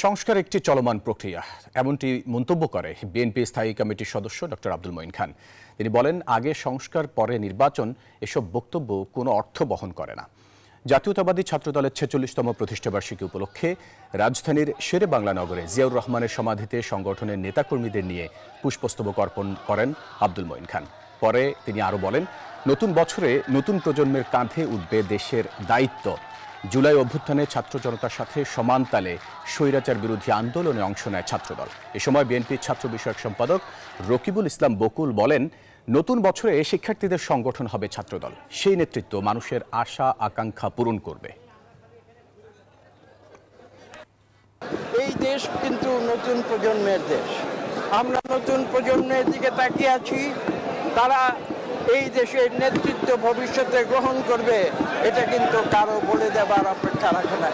সংস্কার একটি চলমান প্রক্রিয়া, এমনটি মন্তব্য করে বিএনপি স্থায়ী কমিটির সদস্য ডক্টর আব্দুল মঈন খান। তিনি বলেন, আগে সংস্কার পরে নির্বাচন, এসব বক্তব্য কোনো অর্থ বহন করে না। জাতীয়তাবাদী ছাত্রদলের ৪৬তম প্রতিষ্ঠাবার্ষিকী উপলক্ষে রাজধানীর শেরে বাংলা নগরে জিয়াউর রহমানের সমাধিতে সংগঠনের নেতাকর্মীদের নিয়ে পুষ্পস্তবক অর্পণ করেন আব্দুল মঈন খান। পরে তিনি আরও বলেন, নতুন বছরে নতুন প্রজন্মের কাঁধে উঠবে দেশের দায়িত্ব। জুলাই অভ্যুত্থানে ছাত্র জনতার সাথে সমান তালে স্বৈরাচার বিরোধী আন্দোলনে অংশ নেয় ছাত্রদল। এ সময় বিএনপির ছাত্র বিষয়ক সম্পাদক রকিবুল ইসলাম বকুল বলেন, নতুন বছরে শিক্ষার্থীদের সংগঠন হবে ছাত্রদল। সেই নেতৃত্ব মানুষের আশা আকাঙ্ক্ষা পূরণ করবে। এই দেশ কিন্তু নতুন প্রজন্মের দেশ। আমরা নতুন প্রজন্মের দিকে তাকিয়ে আছি। তারা এই দেশের নেতৃত্ব ভবিষ্যতে গ্রহণ করবে, এটা কিন্তু কারো বলে দেবার অপেক্ষা রাখে না।